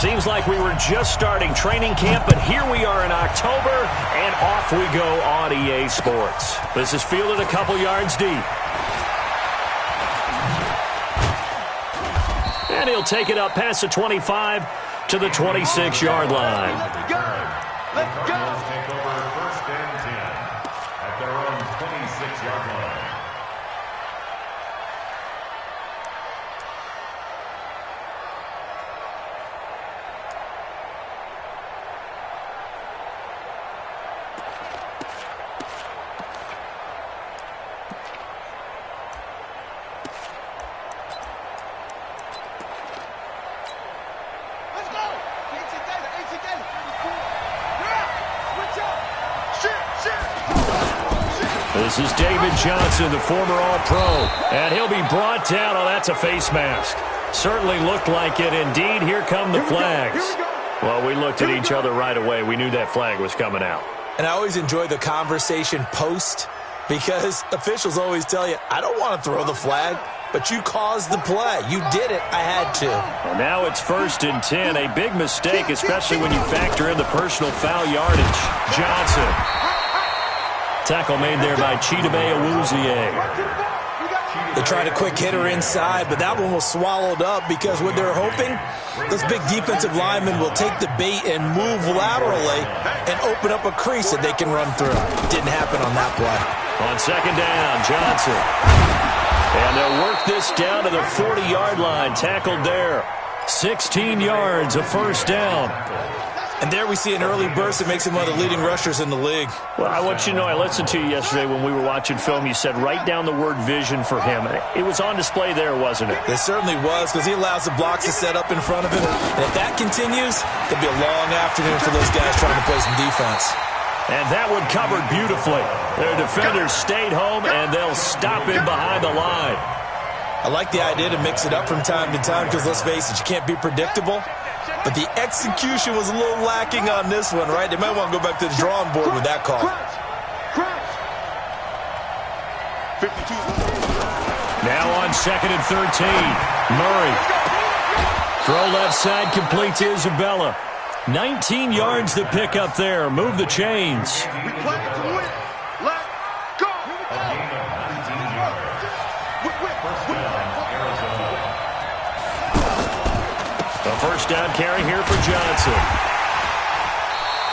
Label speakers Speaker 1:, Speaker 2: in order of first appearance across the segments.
Speaker 1: Seems like we were just starting training camp, but here we are in October, and off we go on EA Sports. This is fielded a couple yards deep. And he'll take it up past the 25 to the 26-yard line.
Speaker 2: Let's go! Let's go! Take over first and 10 at their own 26-yard line.
Speaker 1: This is David Johnson, the former All-Pro, and he'll be brought down. Oh, that's a face mask. Certainly looked like it. Indeed, here come the flags. Well, we looked at each other right away. We knew that flag was coming out.
Speaker 3: And I always enjoy the conversation post because officials always tell you, I don't want to throw the flag, but you caused the play. You did it. I had to.
Speaker 1: And now it's 1st and 10. A big mistake, especially when you factor in the personal foul yardage. Johnson. Tackle made there by Chidobe Awuzie.
Speaker 3: They tried a quick hitter inside, but that one was swallowed up because what they're hoping, those big defensive linemen will take the bait and move laterally and open up a crease that they can run through. Didn't happen on that play.
Speaker 1: On 2nd down, Johnson. And they'll work this down to the 40-yard line. Tackled there. 16 yards, a first down.
Speaker 3: And there we see an early burst that makes him one of the leading rushers in the league.
Speaker 1: Well, I want you to know, I listened to you yesterday when we were watching film. You said write down the word vision for him. It was on display there, wasn't it?
Speaker 3: It certainly was, because he allows the blocks to set up in front of him. And if that continues, it'll be a long afternoon for those guys trying to play some defense.
Speaker 1: And that one covered beautifully. Their defenders stayed home, and they'll stop him behind the line.
Speaker 3: I like the idea to mix it up from time to time, because let's face it, you can't be predictable. But the execution was a little lacking on this one, right? They might want to go back to the drawing board with that call.
Speaker 1: Now on 2nd and 13. Murray. Throw left side complete to Isabella. 19 yards to pick up there. Move the chains.
Speaker 2: We play to win. Let's go. A gain of 19 yards. First down, Arizona.
Speaker 1: A first down carry here for Johnson.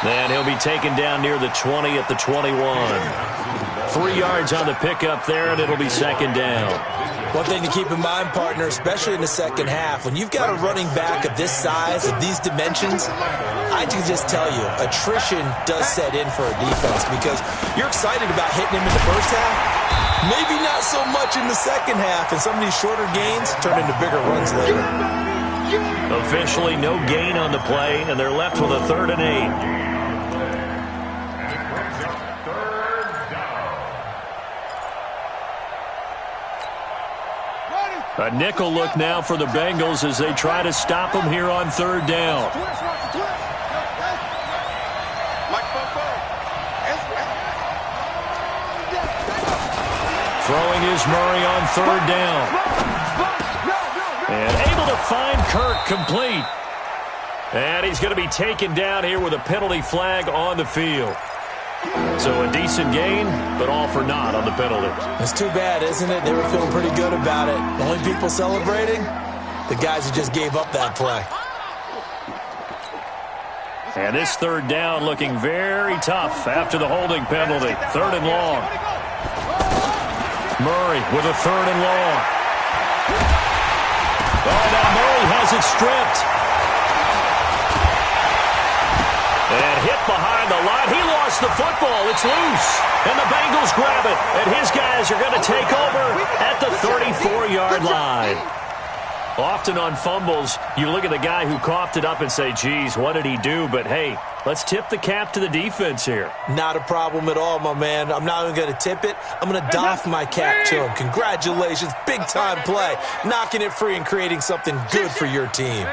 Speaker 1: And he'll be taken down near the 20 at the 21. 3 yards on the pickup there, and it'll be 2nd down.
Speaker 3: One thing to keep in mind, partner, especially in the second half, when you've got a running back of this size, of these dimensions, I can just tell you, attrition does set in for a defense because you're excited about hitting him in the first half, maybe not so much in the second half, and some of these shorter gains turn into bigger runs later.
Speaker 1: Officially no gain on the play, and they're left with a 3rd and 8. A nickel look now for the Bengals as they try to stop them here on 3rd down. Throwing is Murray on 3rd down. And able to find Kirk complete. And he's going to be taken down here with a penalty flag on the field. So a decent gain, but all for naught on the penalty.
Speaker 3: It's too bad, isn't it? They were feeling pretty good about it. The only people celebrating, the guys who just gave up that play.
Speaker 1: And this 3rd down looking very tough after the holding penalty. 3rd and long. Murray with a 3rd and long. Oh, now Murray has it stripped. And hit behind the line. He lost the football. It's loose. And the Bengals grab it. And his guys are going to take over at the 34-yard line. Often on fumbles, you look at the guy who coughed it up and say, geez, what did he do? But, hey, let's tip the cap to the defense here.
Speaker 3: Not a problem at all, my man. I'm not even going to tip it. I'm going to doff my cap to him. Congratulations. Big-time play. Knocking it free and creating something good for your team.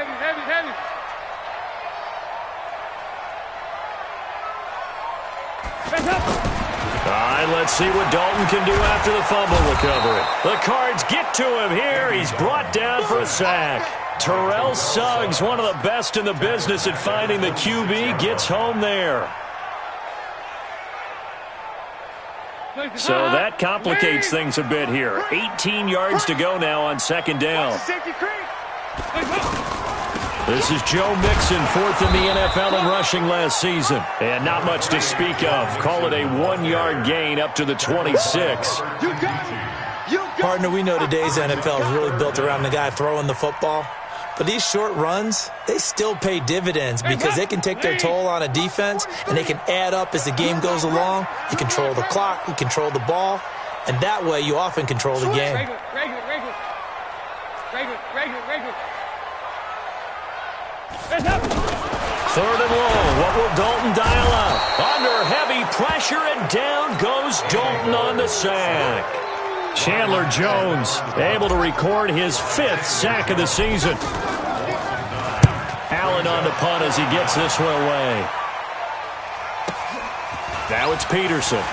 Speaker 1: All right, let's see what Dalton can do after the fumble recovery. The Cards get to him here. He's brought down for a sack. Terrell Suggs, one of the best in the business at finding the QB, gets home there. So that complicates things a bit here. 18 yards to go now on second down. This is Joe Mixon, fourth in the NFL in rushing last season. And not much to speak of. Call it a 1-yard gain up to the 26.
Speaker 3: Partner, we know today's NFL is really built around the guy throwing the football. But these short runs, they still pay dividends because they can take their toll on a defense and they can add up as the game goes along. You control the clock, you control the ball, and that way you often control the game.
Speaker 1: Third and long. What will Dalton dial up? Under heavy pressure, and down goes Dalton on the sack. Chandler Jones able to record his 5th sack of the season. Allen on the punt as he gets this one away. Now it's Peterson.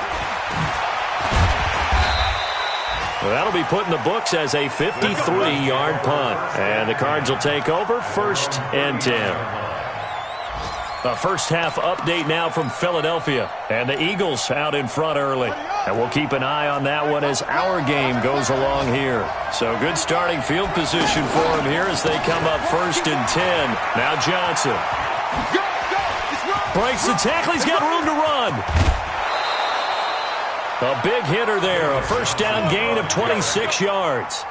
Speaker 1: Well, that'll be put in the books as a 53-yard punt. And the Cards will take over, 1st and 10. A first-half update now from Philadelphia. And the Eagles out in front early. And we'll keep an eye on that one as our game goes along here. So good starting field position for them here as they come up 1st and 10. Now Johnson. Breaks the tackle. He's got room to run. A big hitter there. A first down gain of 26 yards.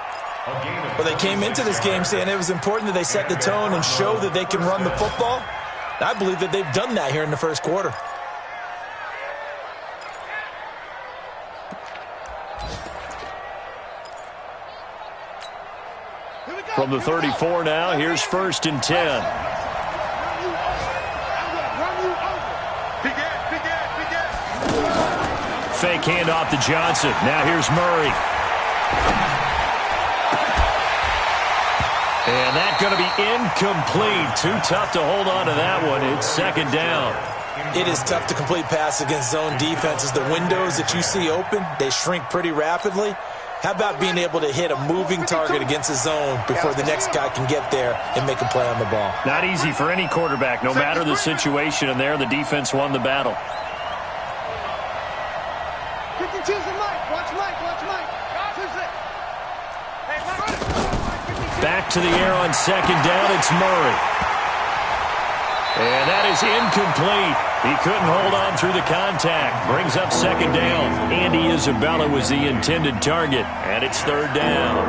Speaker 3: Well, they came into this game saying it was important that they set the tone and show that they can run the football. I believe that they've done that here in the first quarter.
Speaker 1: From the 34 now, here's 1st and 10. Fake handoff to Johnson. Now here's Murray. And that's going to be incomplete. Too tough to hold on to that one. It's 2nd down.
Speaker 3: It is tough to complete pass against zone defenses. The windows that you see open, they shrink pretty rapidly. How about being able to hit a moving target against a zone before the next guy can get there and make a play on the ball?
Speaker 1: Not easy for any quarterback, no matter the situation, and there the defense won the battle. Back to the air on 2nd down, it's Murray. And that is incomplete. He couldn't hold on through the contact. Brings up 2nd down. Andy Isabella was the intended target, and it's 3rd down.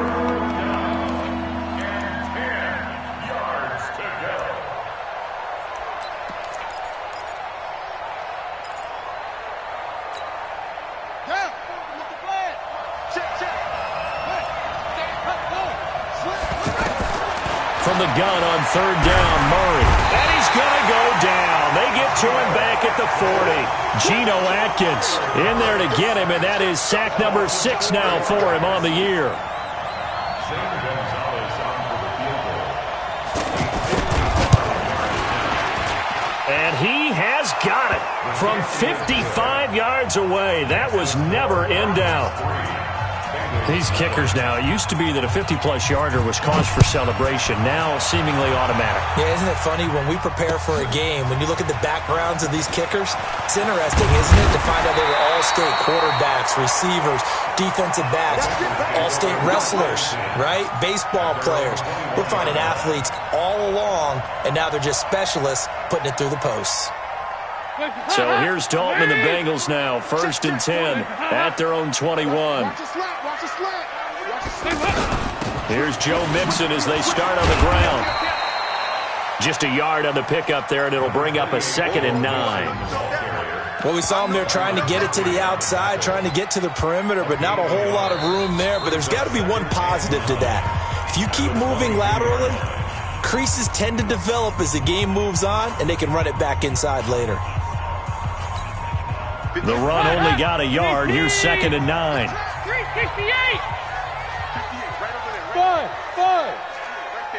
Speaker 1: From the gun on 3rd down, Murray. And he's going to go down. They get to him back at the 40. Geno Atkins in there to get him, and that is sack number 6 now for him on the year. And he has got it from 55 yards away. That was never in doubt. These kickers now, it used to be that a 50-plus yarder was cause for celebration. Now seemingly automatic.
Speaker 3: Yeah, isn't it funny when we prepare for a game, when you look at the backgrounds of these kickers, it's interesting, isn't it, to find out they were all-state quarterbacks, receivers, defensive backs, all-state wrestlers, right? Baseball players. We're finding athletes all along, and now they're just specialists putting it through the posts.
Speaker 1: So here's Dalton and the Bengals now, 1st and 10 at their own 21. Here's Joe Mixon as they start on the ground. Just a yard on the pickup there, and it'll bring up a 2nd and 9.
Speaker 3: Well, we saw them there trying to get it to the outside, trying to get to the perimeter, but not a whole lot of room there. But there's got to be one positive to that. If you keep moving laterally, creases tend to develop as the game moves on, and they can run it back inside later.
Speaker 1: The run only got a yard. Here's 2nd and 9.
Speaker 4: 368.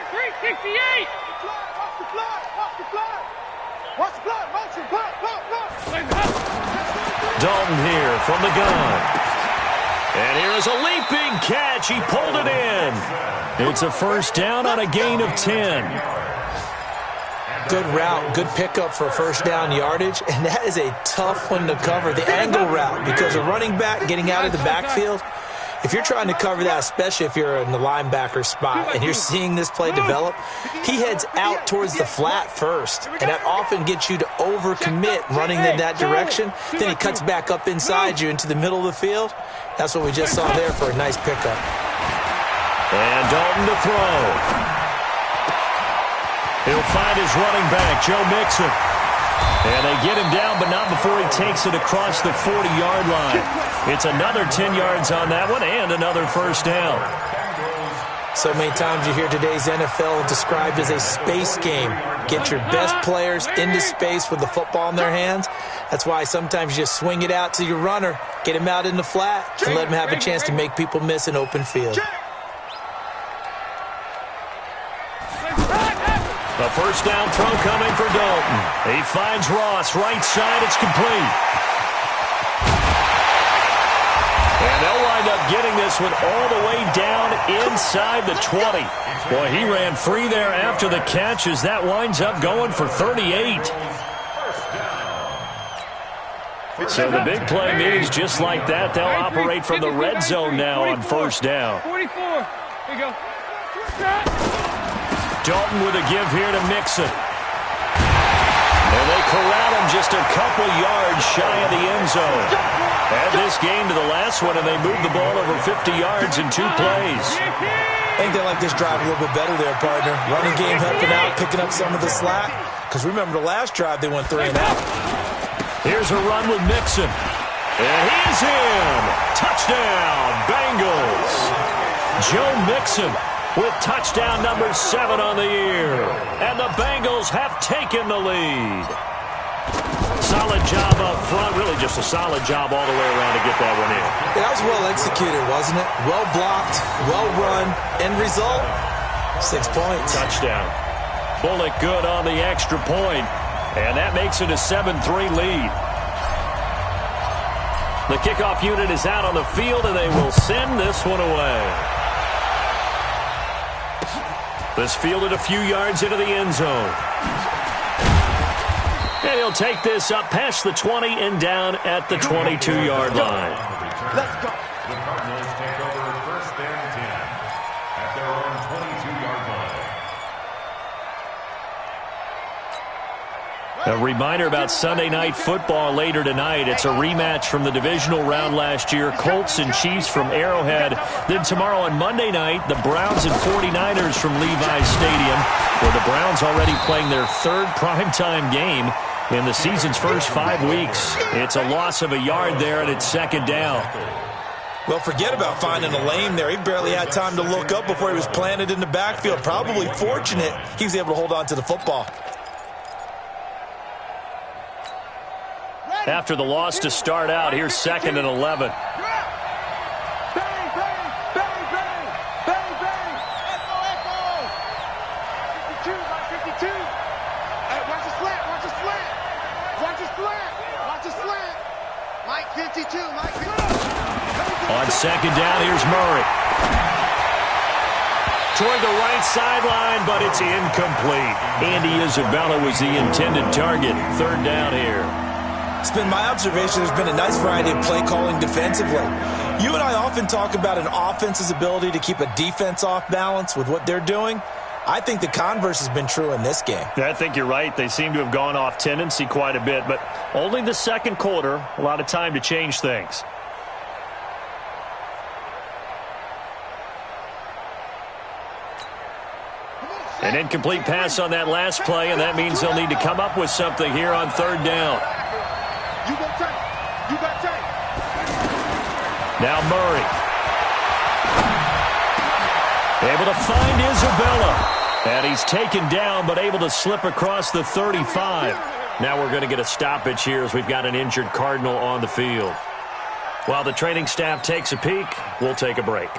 Speaker 4: 368.
Speaker 1: Dalton here from the gun. And here is a leaping catch. He pulled it in. It's a first down on a gain of 10.
Speaker 3: Good route, good pickup for first down yardage, and that is a tough one to cover, the angle route, because a running back getting out of the backfield, if you're trying to cover that, especially if you're in the linebacker spot and you're seeing this play develop, he heads out towards the flat first, and that often gets you to overcommit running in that direction. Then he cuts back up inside you into the middle of the field. That's what we just saw there for a nice pickup.
Speaker 1: And Dalton to throw. He'll find his running back, Joe Mixon. And they get him down, but not before he takes it across the 40-yard line. It's another 10 yards on that one and another first down.
Speaker 3: So many times you hear today's NFL described as a space game. Get your best players into space with the football in their hands. That's why sometimes you just swing it out to your runner, get him out in the flat, and let him have a chance to make people miss an open field.
Speaker 1: A first down throw coming for Dalton. He finds Ross, right side, it's complete. And they'll wind up getting this one all the way down inside the 20. Boy, he ran free there after the catch as that winds up going for 38. So the big play means just like that, they'll operate from the red zone now on first down.
Speaker 4: 44. Here you go.
Speaker 1: Dalton with a give here to Mixon. And they corral him just a couple yards shy of the end zone. Add this game to the last one, and they move the ball over 50 yards in 2 plays.
Speaker 3: I think they like this drive a little bit better there, partner. Running game helping out, picking up some of the slack. Because remember the last drive, they went 3 and out.
Speaker 1: Here's a run with Mixon. And he's in. Touchdown, Bengals. Joe Mixon with touchdown number 7 on the year. And the Bengals have taken the lead. Solid job up front. Really just a solid job all the way around to get that one in.
Speaker 3: That was well executed, wasn't it? Well blocked, well run. End result, 6 points.
Speaker 1: Touchdown. Bullock good on the extra point. And that makes it a 7-3 lead. The kickoff unit is out on the field, and they will send this one away. This fielded a few yards into the end zone. And he'll take this up past the 20 and down at the 22-yard line.
Speaker 2: Let's go. The Cardinals take over first and 10 at their own 22-yard line.
Speaker 1: A reminder about Sunday Night Football later tonight. It's a rematch from the divisional round last year. Colts and Chiefs from Arrowhead. Then tomorrow on Monday night, the Browns and 49ers from Levi's Stadium, where the Browns already playing their 3rd primetime game in the season's first 5 weeks. It's a loss of a yard there, and it's 2nd down.
Speaker 3: Well, forget about finding a lane there. He barely had time to look up before he was planted in the backfield. Probably fortunate he was able to hold on to the football.
Speaker 1: After the loss to start out, here's 2nd and 11. On 2nd down, here's Murray. Toward the right sideline, but it's incomplete. Andy Isabella was the intended target. 3rd down here.
Speaker 3: It's been my observation there's been a nice variety of play calling defensively. You and I often talk about an offense's ability to keep a defense off balance with what they're doing. I think the converse has been true in this game.
Speaker 1: I think you're right. They seem to have gone off tendency quite a bit, but only the 2nd quarter, a lot of time to change things. An incomplete pass on that last play, and that means they'll need to come up with something here on 3rd down. Now Murray. Able to find Isabella. And he's taken down, but able to slip across the 35. Now we're going to get a stoppage here as we've got an injured Cardinal on the field. While the training staff takes a peek, we'll take a break.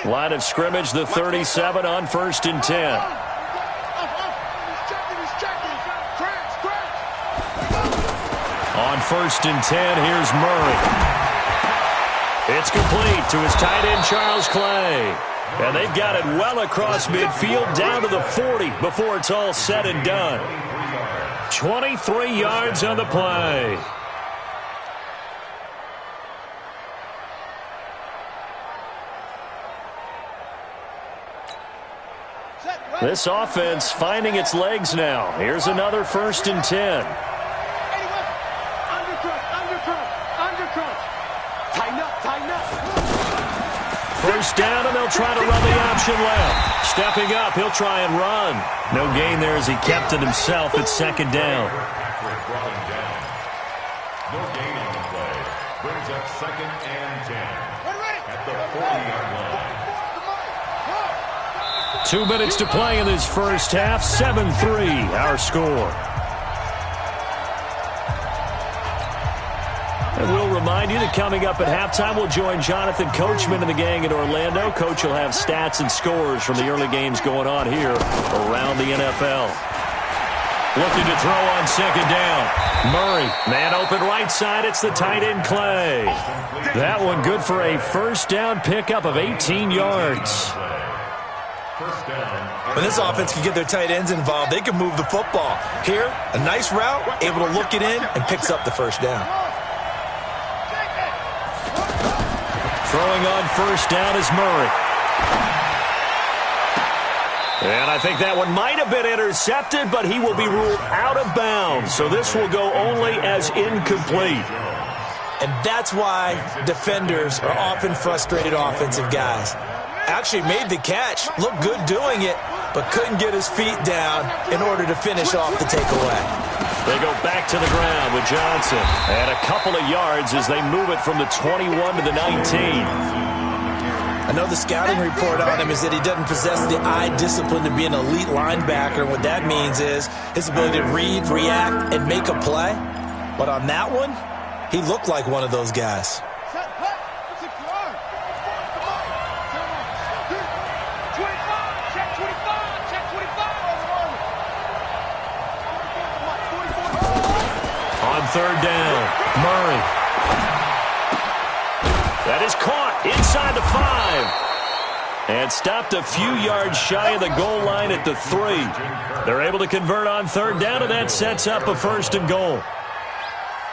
Speaker 1: Line of scrimmage, the 37 on 1st and 10. On 1st and 10. Here's Murray. It's complete to his tight end, Charles Clay. And they've got it well across midfield down to the 40 before it's all said and done. 23 yards on the play. This offense finding its legs now. Here's another 1st and 10. First down, and they'll try to run the option left. Stepping up, he'll try and run. No gain there as he kept it himself at 2nd down.
Speaker 2: No gain on the play. Brings up 2nd and 10 at the 40-yard line.
Speaker 1: 2 minutes to play in this first half. 7-3, our score. And we'll remind you that coming up at halftime, we'll join Jonathan Coachman and the gang in Orlando. Coach will have stats and scores from the early games going on here around the NFL. Looking to throw on 2nd down. Murray, man open right side. It's the tight end, Clay. That one good for a 1st down pickup of 18 yards.
Speaker 3: When this offense can get their tight ends involved, they can move the football. Here, a nice route, able to look it in, and picks up the 1st down.
Speaker 1: Throwing on 1st down is Murray. And I think that one might have been intercepted, but he will be ruled out of bounds. So this will go only as incomplete.
Speaker 3: And that's why defenders are often frustrated offensive guys. Actually made the catch, looked good doing it, but couldn't get his feet down in order to finish off the takeaway.
Speaker 1: They go back to the ground with Johnson. And a couple of yards as they move it from the 21 to the 19.
Speaker 3: I know the scouting report on him is that he doesn't possess the eye discipline to be an elite linebacker. What that means is his ability to read, react, and make a play. But on that one, he looked like one of those guys.
Speaker 1: On 3rd down, Murray. That is caught inside the 5. And stopped a few yards shy of the goal line at the 3. They're able to convert on 3rd down, and that sets up a 1st and goal.
Speaker 3: I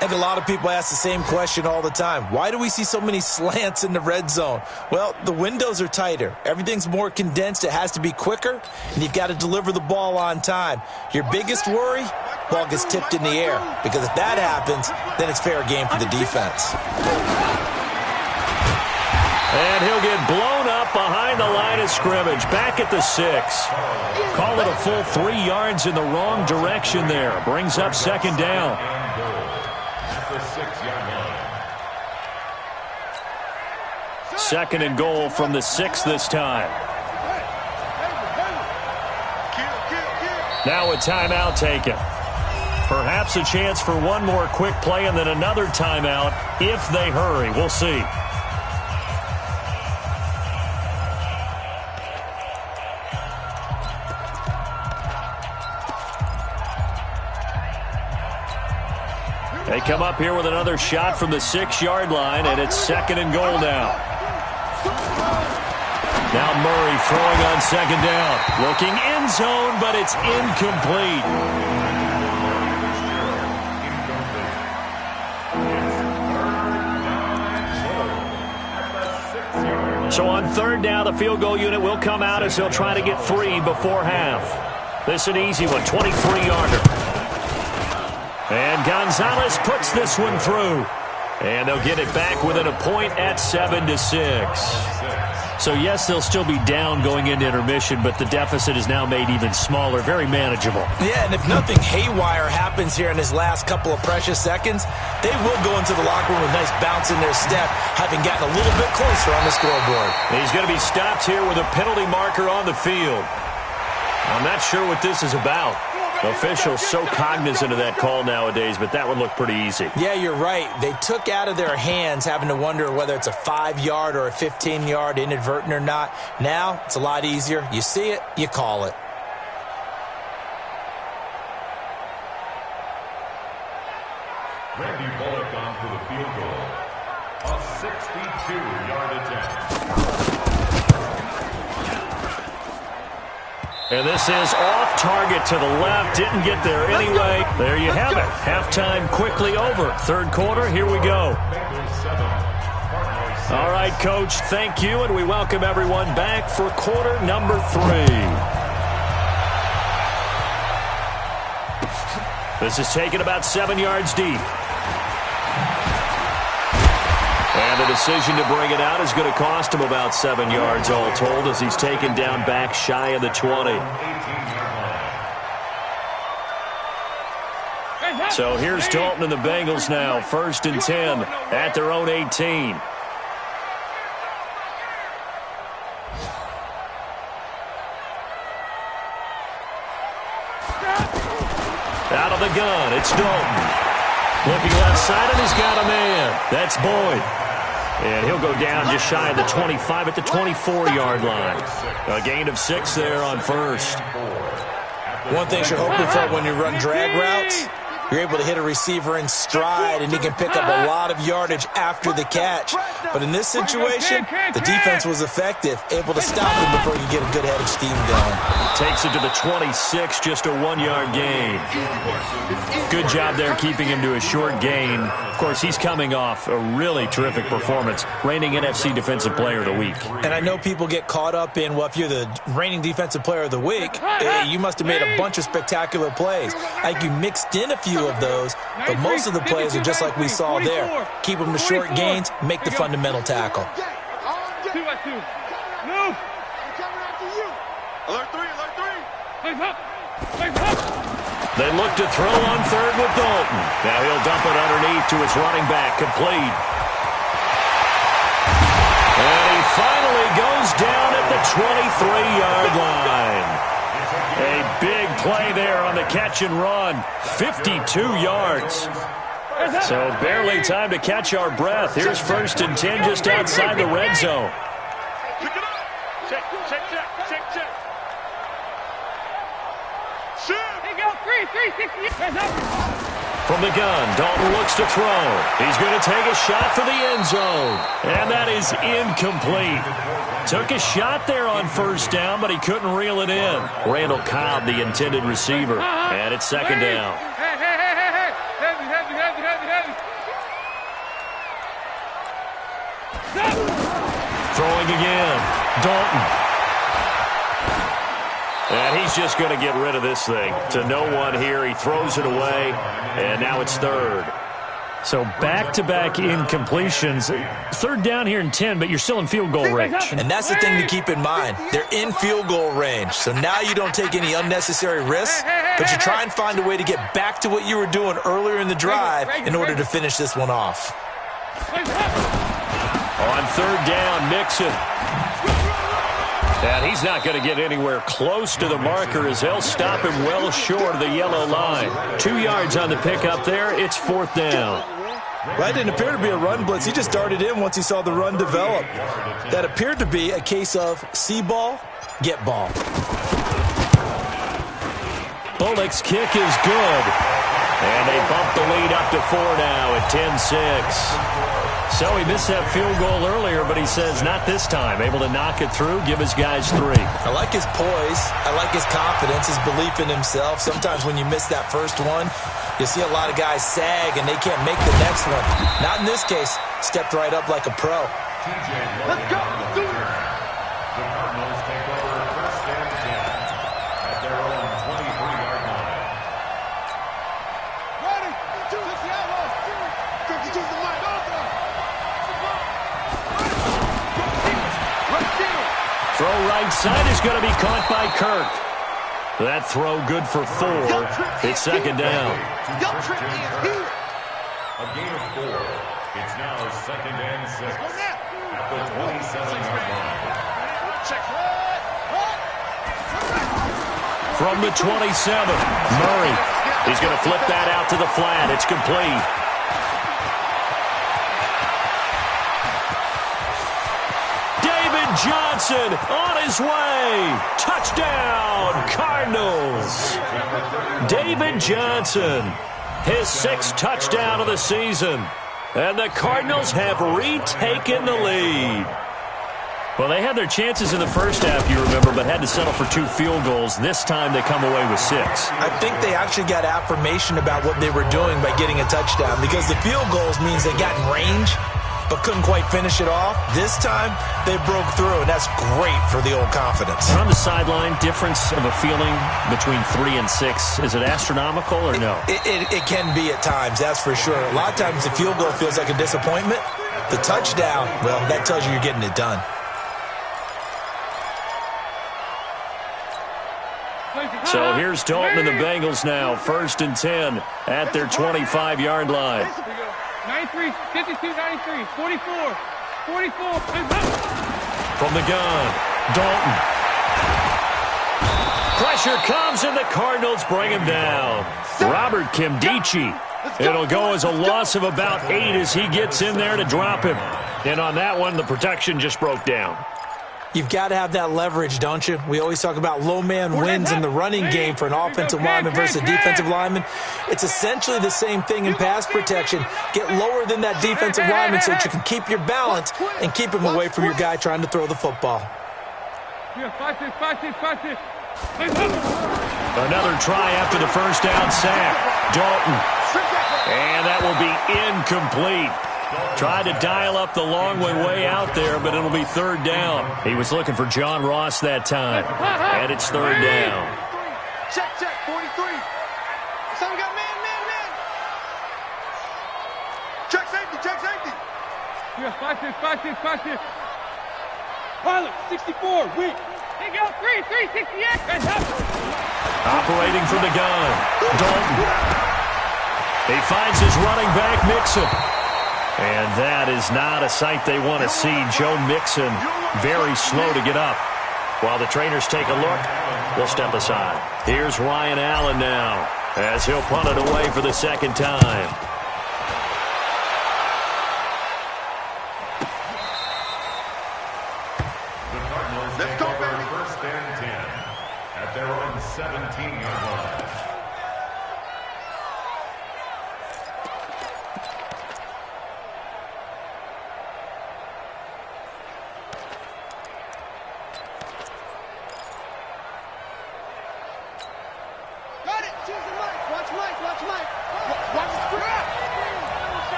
Speaker 3: think a lot of people ask the same question all the time. Why do we see so many slants in the red zone? Well, the windows are tighter. Everything's more condensed. It has to be quicker, and you've got to deliver the ball on time. Your biggest worry? Ball gets tipped in the air, because if that happens, then it's fair game for the defense.
Speaker 1: And he'll get blown up behind the line of scrimmage, back at the 6. Call it a full 3 yards in the wrong direction there. Brings up 2nd down.
Speaker 2: The 6-yard line.
Speaker 1: 2nd and goal from the 6 this time. Now a timeout taken. Perhaps a chance for one more quick play and then another timeout if they hurry. We'll see. They come up here with another shot from the 6-yard line, and it's 2nd and goal now. Now Murray throwing on 2nd down. Looking end zone, but it's incomplete. So on 3rd down, the field goal unit will come out as they'll try to get 3 before half. This is an easy one, 23-yarder. And Gonzalez puts this one through. And they'll get it back within a point at 7-6. So, yes, they'll still be down going into intermission, but the deficit is now made even smaller, very manageable.
Speaker 3: Yeah, and if nothing haywire happens here in his last couple of precious seconds, they will go into the locker room with a nice bounce in their step, having gotten a little bit closer on the scoreboard.
Speaker 1: He's going to be stopped here with a penalty marker on the field. I'm not sure what this is about. Officials so cognizant of that call nowadays, but that one looked pretty easy.
Speaker 3: Yeah, you're right. They took out of their hands having to wonder whether it's a 5-yard or a 15-yard, inadvertent or not. Now, it's a lot easier. You see it, you call it.
Speaker 2: Randy Ball. 62-yard attempt.
Speaker 1: And this is off target to the left. Didn't get there anyway. There you have it. Halftime quickly over. Third quarter, here we go. All right, Coach, thank you, and we welcome everyone back for quarter number 3. This is taken about 7 yards deep. And the decision to bring it out is going to cost him about 7 yards all told as he's taken down back shy of the 20. So here's Dalton and the Bengals now, 1st and 10 at their own 18. Out of the gun, it's Dalton. Looking left side, and he's got a man. That's Boyd. And he'll go down just shy of the 25 at the 24-yard line. A gain of 6 there on first.
Speaker 3: One thing you're hoping for when you run drag routes, you're able to hit a receiver in stride, and he can pick up a lot of yardage after the catch. But in this situation, the defense was effective, able to stop him before you get a good head of steam going.
Speaker 1: Takes it to the 26, just a 1-yard gain. Good job there keeping him to a short gain. Of course, he's coming off a really terrific performance, reigning NFC Defensive Player of the Week.
Speaker 3: And I know people get caught up in, well, if you're the reigning Defensive Player of the Week, you must have made a bunch of spectacular plays. I think you mixed in a few of those, but most of the plays are just like we saw there. Keep them to short gains, make the fundamental tackle.
Speaker 4: 2 by 2. Move.
Speaker 2: Alert 3, alert 3.
Speaker 4: Legs up. Legs up.
Speaker 1: They look to throw on third with Dalton. Now he'll dump it underneath to his running back, complete. And he finally goes down at the 23-yard line. A big play there on the catch and run. 52 yards. So barely time to catch our breath. Here's 1st and 10 just outside the red zone.
Speaker 2: Pick it up.
Speaker 4: Check, check, check, check, check.
Speaker 2: Shoot.
Speaker 4: Hey, go. 360. Hands up.
Speaker 1: From the gun, Dalton looks to throw. He's going to take a shot for the end zone. And that is incomplete. Took a shot there on 1st down, but he couldn't reel it in. Randall Cobb, the intended receiver. And it's 2nd down.
Speaker 4: Hey, hey, hey, hey, hey. Heavy, heavy, heavy, heavy, heavy. Stop.
Speaker 1: Throwing again. Dalton. And he's just going to get rid of this thing. To no one here. He throws it away. And now it's 3rd. So back-to-back incompletions. 3rd down here in 10, but you're still in field goal range.
Speaker 3: And that's the thing to keep in mind. They're in field goal range. So now you don't take any unnecessary risks, but you try and find a way to get back to what you were doing earlier in the drive in order to finish this one off.
Speaker 1: On 3rd down, Mixon. And he's not going to get anywhere close to the marker as they'll stop him well short of the yellow line. 2 yards on the pickup there. It's 4th down.
Speaker 3: Well, it didn't appear to be a run blitz. He just darted in once he saw the run develop. That appeared to be a case of see ball, get ball.
Speaker 1: Bullock's kick is good. And they bump the lead up to 4 now at 10-6. So he missed that field goal earlier, but he says not this time. Able to knock it through, give his guys 3.
Speaker 3: I like his poise. I like his confidence, his belief in himself. Sometimes when you miss that first one, you see a lot of guys sag and they can't make the next one. Not in this case. Stepped right up like a pro.
Speaker 2: Let's go. The Cardinals take over 1st and 10 at their own 23-yard line.
Speaker 5: Ready? 2, 50 outlaws. 52 the mic.
Speaker 1: Throw right side is going to be caught by Kirk. That throw good for 4. It's 2nd down.
Speaker 2: A gain of 4. It's now 2nd and 6 at the 27-yard line.
Speaker 1: From the 27, Murray. He's going to flip that out to the flat. It's complete. Johnson on his way. Touchdown, Cardinals. David Johnson, his 6th touchdown of the season. And the Cardinals have retaken the lead. Well, they had their chances in the first half, you remember, but had to settle for 2 field goals. This time they come away with 6.
Speaker 3: I think they actually got affirmation about what they were doing by getting a touchdown, because the field goals means they got in range but couldn't quite finish it off. This time they broke through, and that's great for the old confidence.
Speaker 1: On the sideline, difference of a feeling between 3 and 6, is it astronomical or no?
Speaker 3: It can be at times, that's for sure. A lot of times the field goal feels like a disappointment. The touchdown, well, that tells you you're getting it done.
Speaker 1: So here's Dalton and the Bengals now, 1st and 10 at their 25-yard line.
Speaker 4: 93, 52, 93, 44, 44.
Speaker 1: From the gun, Dalton. Pressure comes, and the Cardinals bring him down. Robert Kimdichie. It'll go as a loss of about 8 as he gets in there to drop him. And on that one, the protection just broke down.
Speaker 3: You've got to have that leverage, don't you? We always talk about low man wins in the running game for an offensive lineman versus a defensive lineman. It's essentially the same thing in pass protection. Get lower than that defensive lineman so that you can keep your balance and keep him away from your guy trying to throw the football.
Speaker 1: Another try after the first down sack. Dalton. And that will be incomplete. Tried to dial up the long one way out there, but it'll be 3rd down. He was looking for John Ross that time. And it's 3rd down.
Speaker 5: Check, 43. Son got man. Check safety.
Speaker 4: Yeah, 5-6. Pilot, 64, weak. Hey, go, 3, 68.
Speaker 1: Operating from the gun, Dalton. He finds his running back, Mixon. And that is not a sight they want to see. Joe Mixon very slow to get up. While the trainers take a look, we'll step aside. Here's Ryan Allen now as he'll punt it away for the 2nd time.
Speaker 2: The Cardinals take over 1st and 10 at their own 17-yard line.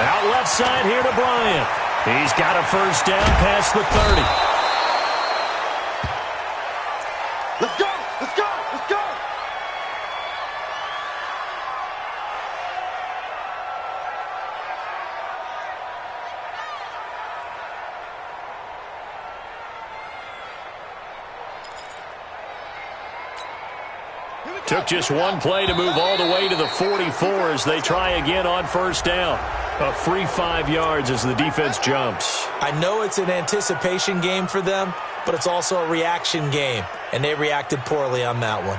Speaker 1: Out left side here to Bryant. He's got a 1st down past the 30.
Speaker 5: Let's go.
Speaker 1: Took just one play to move all the way to the 44 as they try again on 1st down. A free 5 yards as the defense jumps.
Speaker 3: I know it's an anticipation game for them, but it's also a reaction game, and they reacted poorly on that one.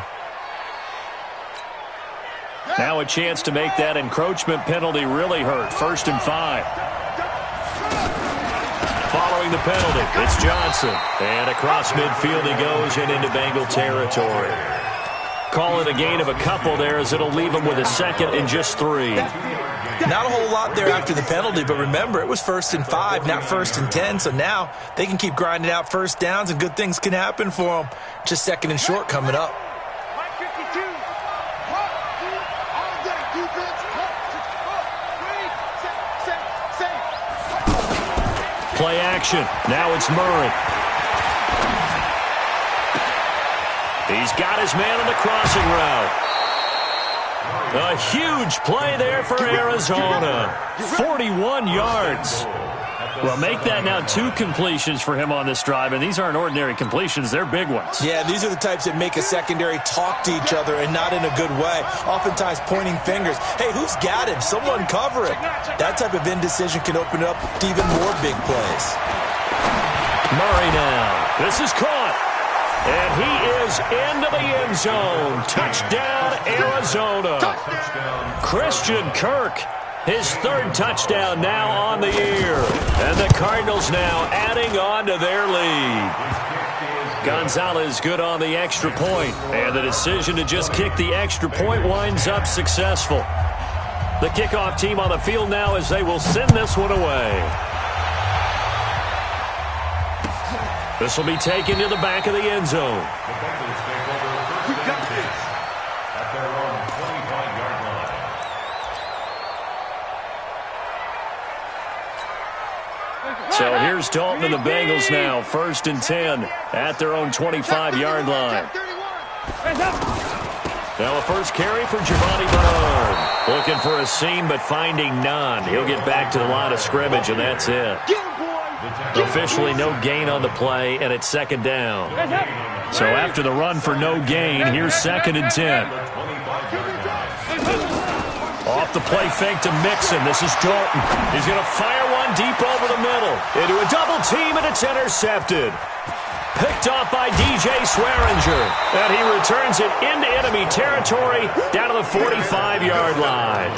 Speaker 1: Now a chance to make that encroachment penalty really hurt. 1st and 5. Following the penalty, it's Johnson. And across midfield he goes and into Bengal territory. Call it a gain of a couple there as it'll leave him with a 2nd and just 3.
Speaker 3: Not a whole lot there after the penalty, but remember, it was 1st and 5, not 1st and 10, so now they can keep grinding out 1st downs and good things can happen for them. Just 2nd and short coming up.
Speaker 1: Play action. Now it's Murray. He's got his man on the crossing route. A huge play there for Arizona. 41 yards. Well, make that now 2 completions for him on this drive, and these aren't ordinary completions. They're big ones.
Speaker 3: Yeah, these are the types that make a secondary talk to each other and not in a good way. Oftentimes pointing fingers. Hey, who's got him? Someone cover it. That type of indecision can open up to even more big plays.
Speaker 1: Murray now. This is caught. And he is into the end zone. Touchdown, Arizona. Christian Kirk, his 3rd touchdown now on the year. And the Cardinals now adding on to their lead. Gonzalez good on the extra point, and the decision to just kick the extra point winds up successful. The kickoff team on the field now as they will send this one away. This will be taken to the back of the end zone.
Speaker 2: The Bengals take over first and 10 at their own 25-yard line.
Speaker 1: So here's Dalton and the Bengals now, 1st and 10 at their own 25-yard line. Now a first carry for Giovanni Bernard. Looking for a seam but finding none. He'll get back to the line of scrimmage, and that's it. Officially no gain on the play, and it's 2nd down. So after the run for no gain, here's 2nd and 10. Off the play fake to Mixon. This is Dalton. He's going to fire one deep over the middle. Into a double team, and it's intercepted. Picked off by DJ Swearinger. And he returns it into enemy territory down to the 45-yard line.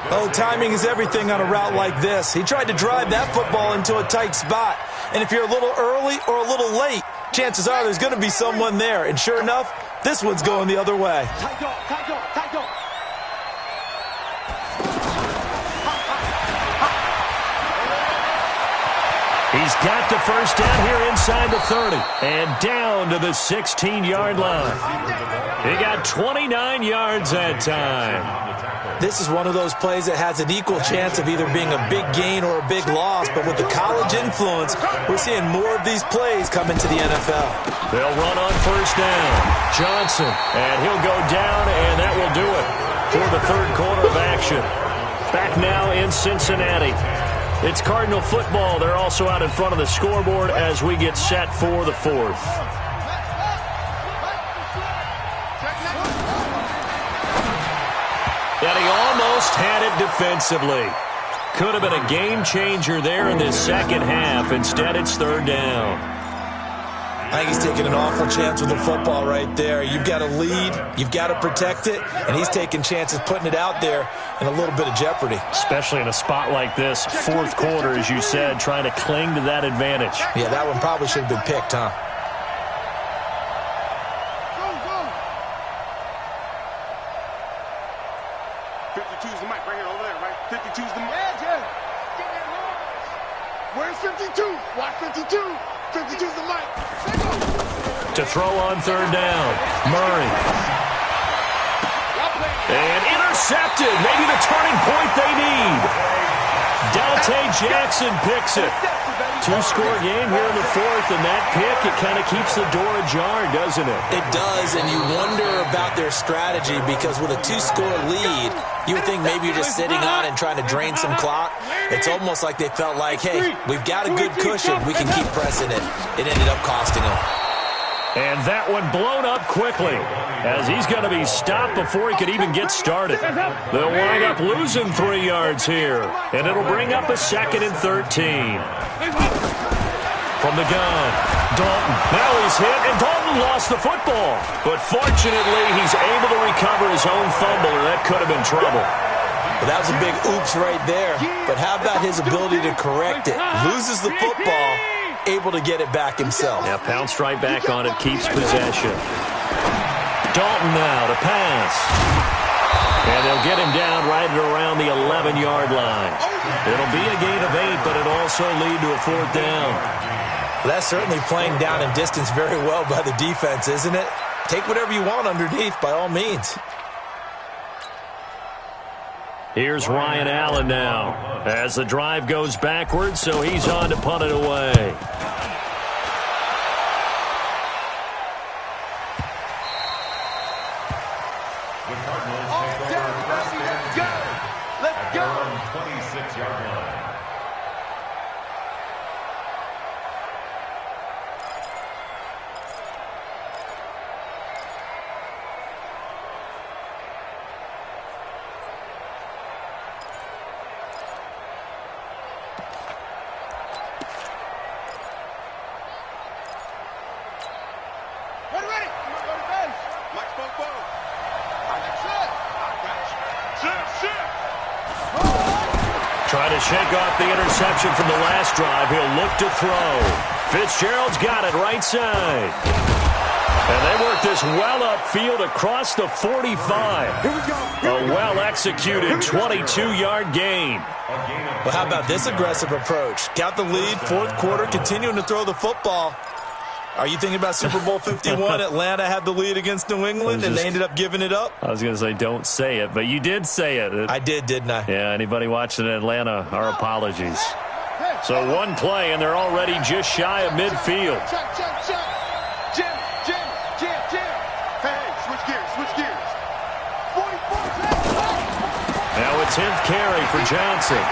Speaker 3: Oh, timing is everything on a route like this. He tried to drive that football into a tight spot. And if you're a little early or a little late, chances are there's going to be someone there. And sure enough, this one's going the other way.
Speaker 5: Tight dog, tight dog, tight dog.
Speaker 1: He's got the first down here inside the 30 and down to the 16-yard line. He got 29 yards that time.
Speaker 3: This is one of those plays that has an equal chance of either being a big gain or a big loss, but with the college influence, we're seeing more of these plays come into the NFL.
Speaker 1: They'll run on first down. Johnson, and he'll go down, and that will do it for the 3rd quarter of action. Back now in Cincinnati. It's Cardinal football. They're also out in front of the scoreboard as we get set for the 4th. And he almost had it defensively. Could have been a game changer there in this second half. Instead, it's 3rd down.
Speaker 3: I think he's taking an awful chance with the football right there. You've got to lead, you've got to protect it, and he's taking chances putting it out there in a little bit of jeopardy.
Speaker 1: Especially in a spot like this, 4th quarter, as you said, trying to cling to that advantage.
Speaker 3: Yeah, that one probably should have been picked, huh?
Speaker 5: Where's 52? Watch 52. 52's the mic.
Speaker 1: To throw on 3rd down. Murray. And intercepted. Maybe the turning point they need. Dante Jackson picks it. 2-score game here in the 4th, and that pick, it kind of keeps the door ajar, doesn't it?
Speaker 3: It does, and you wonder about their strategy because with a 2-score lead, you would think maybe you're just sitting on and trying to drain some clock. It's almost like they felt like, hey, we've got a good cushion. We can keep pressing it. It ended up costing them.
Speaker 1: And that one blown up quickly as he's going to be stopped before he could even get started. They'll wind up losing 3 yards here, and it'll bring up a 2nd and 13. From the gun, Dalton. Now he's hit, and Dalton lost the football. But fortunately, he's able to recover his own fumble, or that could have been trouble.
Speaker 3: Well, that was a big oops right there. But how about his ability to correct it? Loses the football, able to get it back himself.
Speaker 1: Yeah, pounced right back on it, keeps possession. Dalton now to pass. And they'll get him down right at around the 11-yard line. It'll be a gain of 8, but it'll also lead to a 4th down.
Speaker 3: Well, that's certainly playing down in distance very well by the defense, isn't it? Take whatever you want underneath, by all means.
Speaker 1: Here's Ryan Allen now as the drive goes backwards, so he's on to punt it away.
Speaker 2: The Cardinals take over first and 10 at their own 26-yard line.
Speaker 1: Try to shake off the interception from the last drive. He'll look to throw. Fitzgerald's got it right side. And they work this well upfield across the 45. A well-executed 22-yard gain.
Speaker 3: Well, how about this aggressive approach? Got the lead, fourth quarter, continuing to throw the football. Are you thinking about Super Bowl 51? Atlanta had the lead against New England, and they ended up giving it up?
Speaker 1: I was going to say don't say it, but you did say it.
Speaker 3: I did, didn't I?
Speaker 1: Yeah, anybody watching Atlanta, our apologies. So one play, and they're already just shy of midfield.
Speaker 5: Jim. Hey, switch gears. 44.
Speaker 1: Now it's 10th carry for Johnson.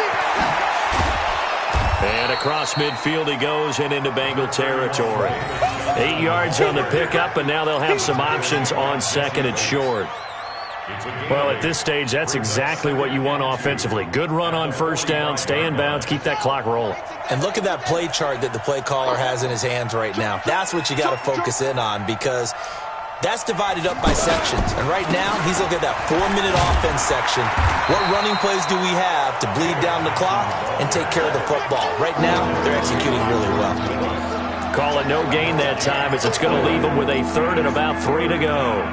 Speaker 1: And across midfield he goes and into Bengal territory. 8 yards on the pickup, and now they'll have some options on second and short. Well, at this stage, that's exactly what you want offensively. Good run on first down, stay in bounds, keep that clock rolling.
Speaker 3: And look at that play chart that the play caller has in his hands right now. That's what you got to focus in on, because that's divided up by sections. And right now, he's looking at that 4-minute offense section. What running plays do we have to bleed down the clock and take care of the football? Right now, they're executing really well.
Speaker 1: Call it no gain that time, as it's going to leave them with a third and about 3 to go.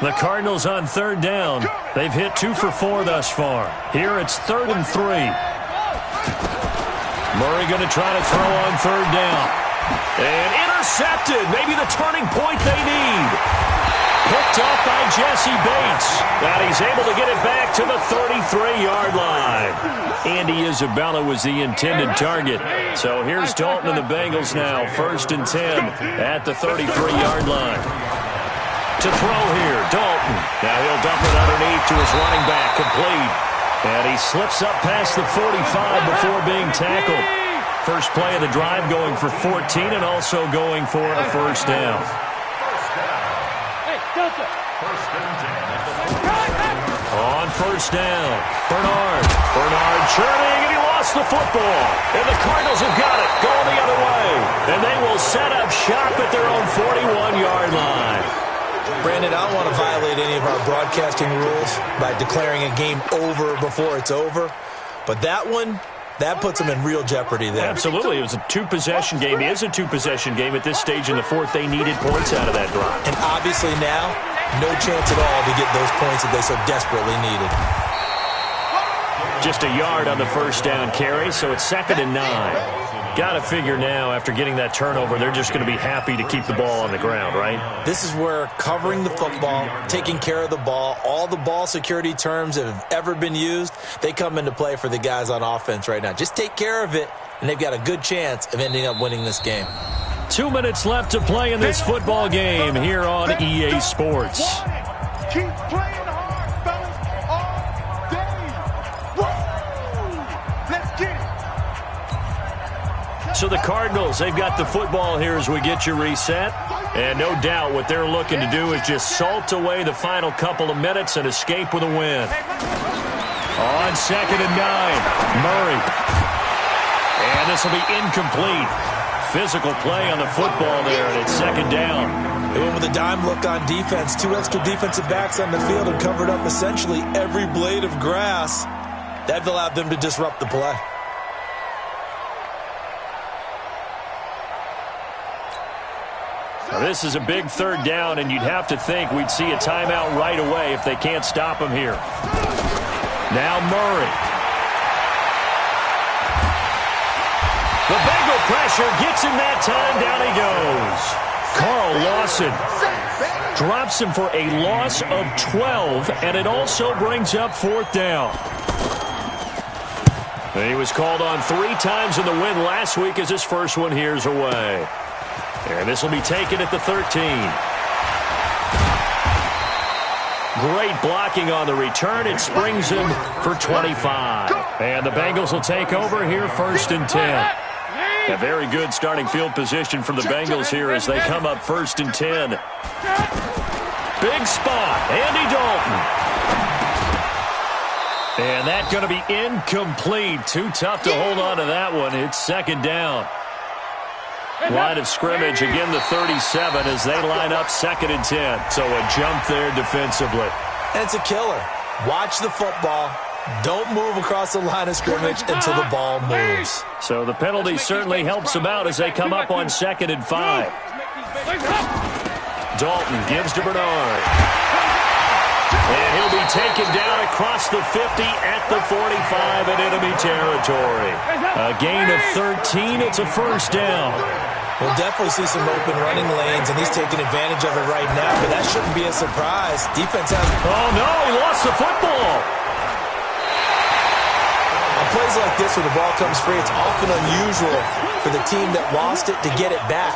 Speaker 1: The Cardinals on third down. They've hit 2 for 4 thus far. Here it's 3rd and 3. Murray going to try to throw on third down. And intercepted. Maybe the turning point they need. Picked up by Jesse Bates. And he's able to get it back to the 33-yard line. Andy Isabella was the intended target. So here's Dalton and the Bengals now. 1st and 10 at the 33-yard line. To throw here, Dalton. Now he'll dump it underneath to his running back, complete. And he slips up past the 45 before being tackled. First play of the drive going for 14 and also going for a first down. On first down, Bernard churning, and he lost the football. And the Cardinals have got it, going the other way. And they will set up shop at their own 41-yard line.
Speaker 3: Brandon, I don't want to violate any of our broadcasting rules by declaring a game over before it's over. But that one, that puts them in real jeopardy there.
Speaker 1: Absolutely. It was a 2-possession game. It is a 2-possession game at this stage in the fourth. They needed points out of that drive.
Speaker 3: And obviously now, no chance at all to get those points that they so desperately needed.
Speaker 1: Just a yard on the first down carry, so it's 2nd and 9. Got to figure now, after getting that turnover, they're just going to be happy to keep the ball on the ground, right?
Speaker 3: This is where covering the football, taking care of the ball, all the ball security terms that have ever been used, they come into play for the guys on offense right now. Just take care of it, and they've got a good chance of ending up winning this game.
Speaker 1: 2 minutes left to play in this football game here on EA Sports.
Speaker 5: Keep playing hard, fellas, all day. Woo! Let's get it.
Speaker 1: So the Cardinals, they've got the football here as we get you reset. And no doubt what they're looking to do is just salt away the final couple of minutes and escape with a win. On 2nd and 9, Murray. And this will be incomplete. Physical play on the football there, and it's 2nd down.
Speaker 3: They went with a dime look on defense. 2 extra defensive backs on the field and covered up essentially every blade of grass. That allowed them to disrupt the play.
Speaker 1: Now, this is a big 3rd down, and you'd have to think we'd see a timeout right away if they can't stop him here. Now Murray. The Bengal pressure gets him that time. Down he goes. Carl Lawson drops him for a loss of 12, and it also brings up 4th down. And he was called on 3 times in the win last week as his first one here's away. And this will be taken at the 13. Great blocking on the return. It springs him for 25. And the Bengals will take over here 1st and 10. A very good starting field position for the Bengals here as they come up 1st and 10. Big spot. Andy Dalton. And that's going to be incomplete. Too tough to hold on to that one. It's 2nd down. Line of scrimmage, again the 37 as they line up 2nd and 10. So a jump there defensively.
Speaker 3: And it's a killer. Watch the football. Don't move across the line of scrimmage until the ball moves.
Speaker 1: So the penalty certainly helps them out as they come up on 2nd and 5. Dalton gives to Bernard. And he'll be taken down across the 50 at the 45 in enemy territory. A gain of 13. It's a first down.
Speaker 3: We'll definitely see some open running lanes, and he's taking advantage of it right now, but that shouldn't be a surprise. Defense has...
Speaker 1: Oh, no, he lost the football.
Speaker 3: On plays like this where the ball comes free, it's often unusual for the team that lost it to get it back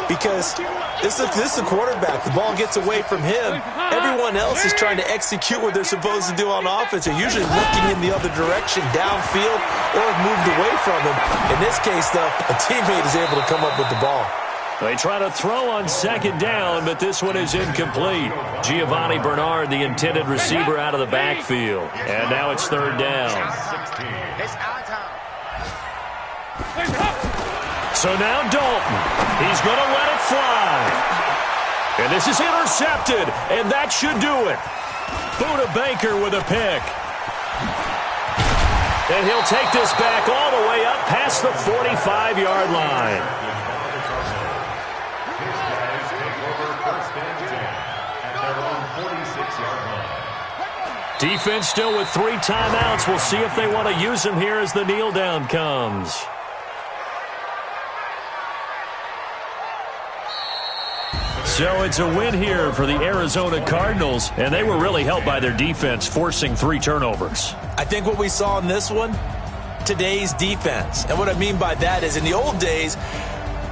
Speaker 3: because this is the quarterback. The ball gets away from him. Everyone else is trying to execute what they're supposed to do on offense. They're usually looking in the other direction, downfield, or have moved away from him. In this case, though, a teammate is able to come up with the ball.
Speaker 1: They try to throw on 2nd down, but this one is incomplete. Giovanni Bernard, the intended receiver, out of the backfield. And now it's 3rd down. So now Dalton. He's going to let it fly. And this is intercepted, and that should do it. Buda Baker with a pick. And he'll take this back all the way up past the 45-yard line. Defense still with 3 timeouts. We'll see if they want to use them here as the kneel down comes. So it's a win here for the Arizona Cardinals, and they were really helped by their defense, forcing 3 turnovers.
Speaker 3: I think what we saw in this one, today's defense. And what I mean by that is in the old days,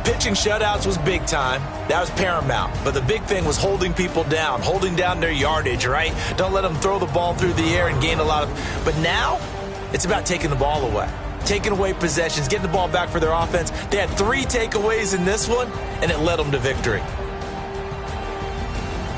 Speaker 3: pitching shutouts was big time. That was paramount. But the big thing was holding people down, holding down their yardage, right? Don't let them throw the ball through the air and gain a lot of... But now, it's about taking the ball away. Taking away possessions, getting the ball back for their offense. They had 3 takeaways in this one, and it led them to victory.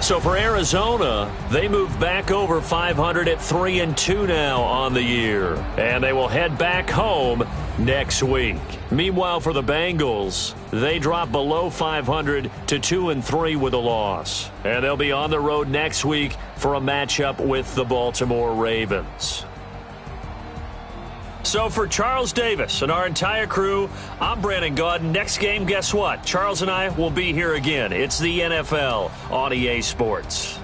Speaker 1: So for Arizona, they move back over 500 at 3-2 now on the year. And they will head back home next week. Meanwhile, for the Bengals, they drop below 500 to 2-3 with a loss. And they'll be on the road next week for a matchup with the Baltimore Ravens. So for Charles Davis and our entire crew, I'm Brandon Gaudin. Next game, guess what? Charles and I will be here again. It's the NFL on EA Sports.